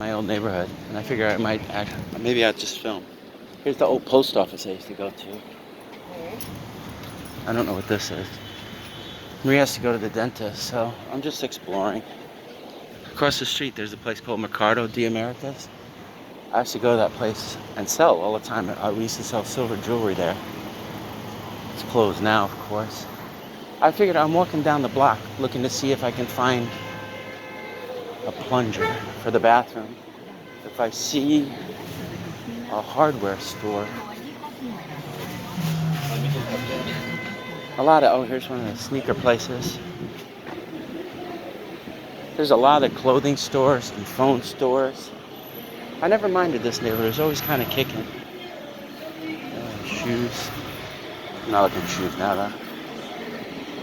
My old neighborhood, and I figure I might maybe I'll just film. Here's the old post office I used to go to. I don't know what this is. Maria has to go to the dentist, so I'm just exploring. Across the street there's a place called Mercado de Americas. I used to go to that place and sell all the time. We used to sell silver jewelry there. It's closed now, of course. I figured I'm walking down the block looking to see if I can find a plunger for the bathroom. If I see a hardware store, here's one of the sneaker places. There's a lot of clothing stores and phone stores. I never minded this neighborhood. It was always kind of kicking. Shoes. I'm not looking at shoes now though.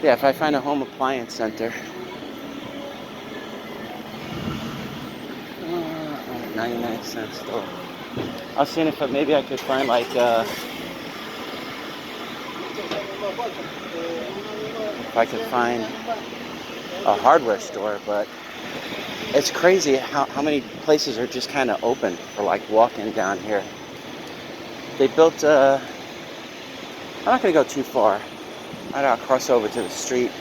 Yeah, if I find a home appliance center. 99-cent store. I was seeing if maybe I could find like if I could find a hardware store, but it's crazy how many places are just kind of open for like walking down here. They built I'm not gonna go too far. I'll cross over to the street.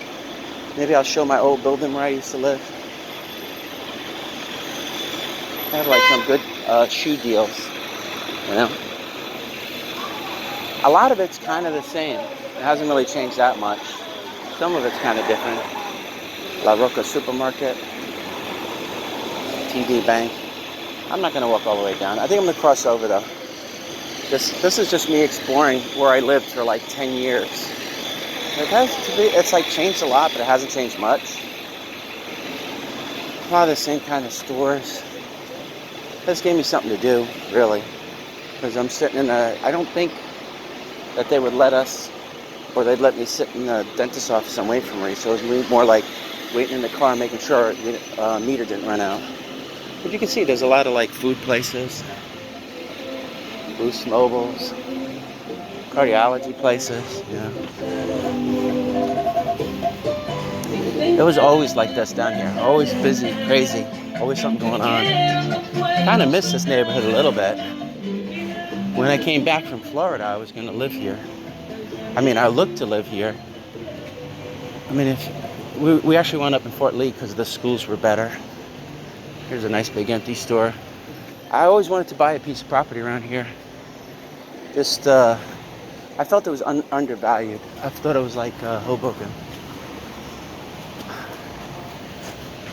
Maybe I'll show my old building where I used to live. I have like some good shoe deals, you know. A lot of it's kind of the same. It hasn't really changed that much. Some of it's kind of different. La Roca Supermarket, TD Bank. I'm not gonna walk all the way down. I think I'm gonna cross over though. This is just me exploring where I lived for like 10 years. It's like changed a lot, but it hasn't changed much. A lot of the same kind of stores. This gave me something to do, really, because I'm sitting in I don't think that they would let us, or they'd let me sit in the dentist's office and wait for me, so it was more like waiting in the car, making sure meter didn't run out. But you can see there's a lot of like food places, Boost Mobiles, cardiology places, yeah. It was always like this down here, always busy, crazy, always something going on. Kind of miss this neighborhood a little bit. When I came back from Florida, I was going to live here. I mean, I looked to live here. I mean, if we actually wound up in Fort Lee because the schools were better. Here's a nice big empty store. I always wanted to buy a piece of property around here. Just, I felt it was undervalued. I thought it was like Hoboken.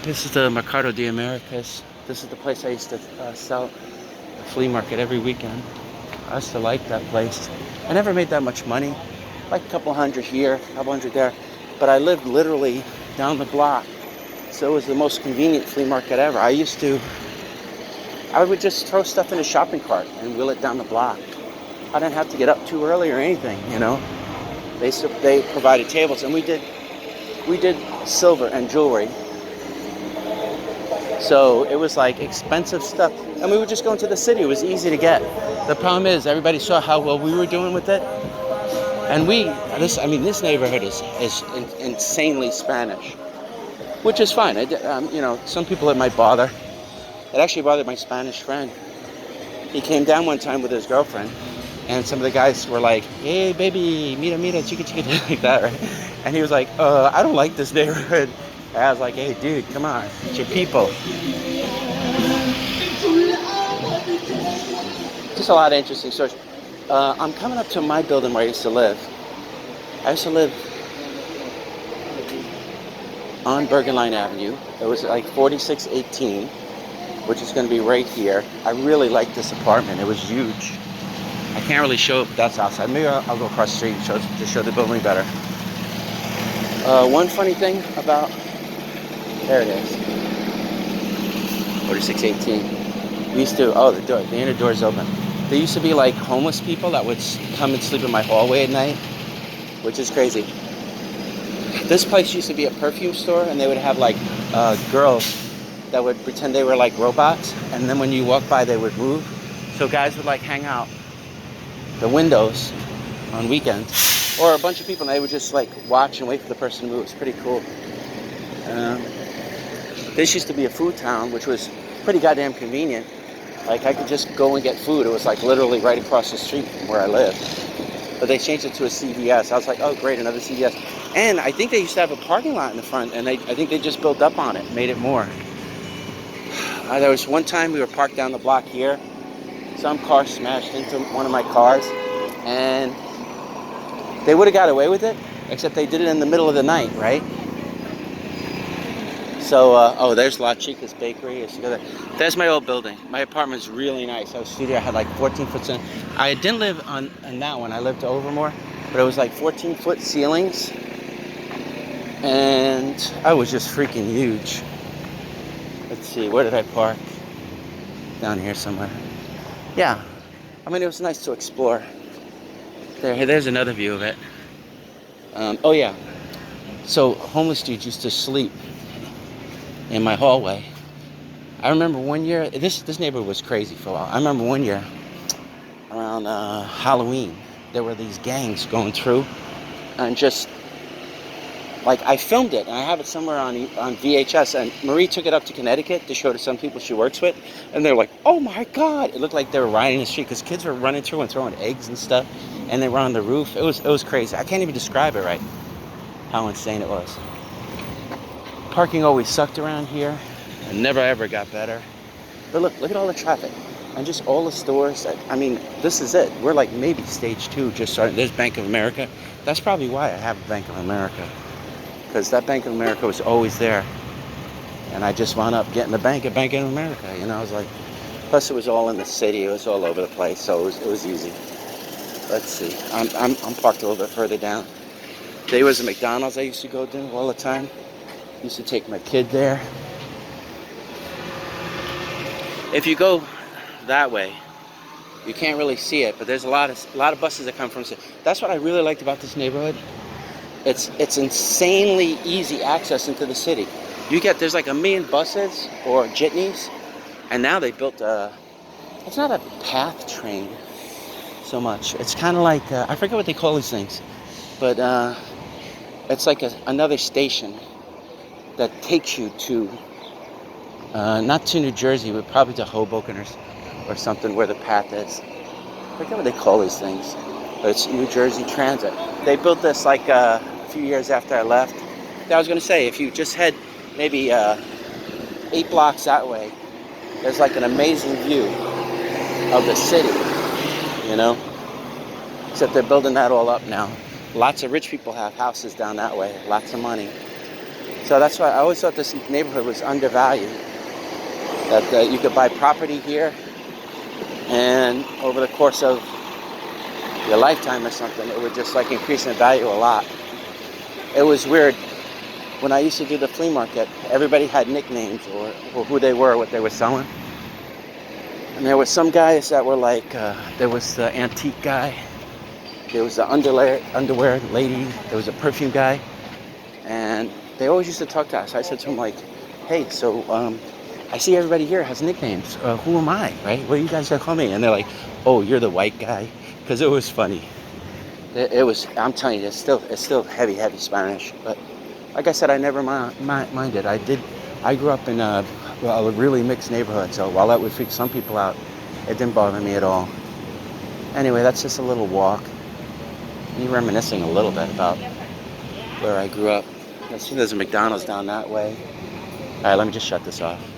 This is the Mercado de Americas. This is the place I used to sell the flea market every weekend. I used to like that place. I never made that much money, like a couple hundred here, a couple hundred there. But I lived literally down the block, so it was the most convenient flea market ever. I would just throw stuff in a shopping cart and wheel it down the block. I didn't have to get up too early or anything, you know. They provided tables, and we did silver and jewelry. So it was like expensive stuff, and we would just go into the city. It was easy to get. The problem is everybody saw how well we were doing with it, and this neighborhood is insanely Spanish, which is fine. You know, some people it might bother. It actually bothered my Spanish friend. He came down one time with his girlfriend, and some of the guys were like, "Hey, baby, mira, chica," like that, right? And he was like, "I don't like this neighborhood." I was like, "Hey, dude, come on, it's your people." Just a lot of interesting stories. I'm coming up to my building where I used to live. I used to live on Bergenline Avenue. It was like 4618, which is going to be right here. I really liked this apartment. It was huge. I can't really show it, but that's outside. Maybe I'll go across the street to show the building better. One funny thing about... There it is. 4618. We used to... Oh, the inner door's open. There used to be like homeless people that would come and sleep in my hallway at night, which is crazy. This place used to be a perfume store, and they would have like girls that would pretend they were like robots, and then when you walk by, they would move. So guys would like hang out the windows on weekends, or a bunch of people, and they would just like watch and wait for the person to move. It's pretty cool. This used to be a food town, which was pretty goddamn convenient. Like, I could just go and get food. It was like literally right across the street from where I live. But they changed it to a CVS. I was like, oh great, another CVS. And I think they used to have a parking lot in the front, and I think they just built up on it, made it more. There was one time we were parked down the block here. Some car smashed into one of my cars, and they would have got away with it, except they did it in the middle of the night, right? So, oh, there's La Chica's Bakery. There's my old building. My apartment's really nice. I was studio. I had like 14-foot ceilings. I didn't live on that one. I lived Overmore, but it was like 14-foot ceilings, and I was just freaking huge. Let's see, where did I park? Down here somewhere. Yeah, I mean, it was nice to explore. There's another view of it. Oh yeah, so homeless dudes used to sleep in my hallway. I remember one year, this neighborhood was crazy for a while. I remember one year around Halloween, there were these gangs going through, and just like, I filmed it, and I have it somewhere on VHS, and Marie took it up to Connecticut to show to some people she works with, and they're like, oh my God. It looked like they were riding the street, because kids were running through and throwing eggs and stuff, and they were on the roof. It was crazy. I can't even describe it right, how insane it was. Parking always sucked around here, and never ever got better. But look at all the traffic, and just all the stores. I mean, this is it. We're like maybe stage 2 just starting. There's Bank of America. That's probably why I have Bank of America, because that Bank of America was always there, and I just wound up getting the bank at Bank of America. You know, I was like, plus it was all in the city. It was all over the place, so it was easy. Let's see. I'm parked a little bit further down. There was a McDonald's I used to go to all the time. Used to take my kid there. If you go that way, you can't really see it, but there's a lot of buses that come from. That's what I really liked about this neighborhood. It's insanely easy access into the city. There's like 1 million buses or jitneys, and now they built it's not a path train so much. It's kind of like, I forget what they call these things, but it's like another station that takes you to, not to New Jersey, but probably to Hoboken or something where the path is. I forget what they call these things, but it's New Jersey Transit. They built this like a few years after I left. I was going to say, if you just head maybe 8 blocks that way, there's like an amazing view of the city, you know? Except they're building that all up now. Lots of rich people have houses down that way, lots of money. So that's why I always thought this neighborhood was undervalued. That you could buy property here, and over the course of your lifetime or something, it would just like increase in value a lot. It was weird. When I used to do the flea market, everybody had nicknames or who they were, what they were selling. And there were some guys that were like, there was the antique guy, there was the underwear lady, there was a perfume guy, and they always used to talk to us. I said to them like, hey, so I see everybody here has nicknames. Who am I, right? What are you guys gonna call me? And they're like, oh, you're the white guy. Because it was funny. It was, I'm telling you, it's still heavy Spanish. But like I said, I never minded. I grew up in a really mixed neighborhood. So while that would freak some people out, it didn't bother me at all. Anyway, that's just a little walk. Me reminiscing a little bit about where I grew up. I see there's a McDonald's down that way. All right, let me just shut this off.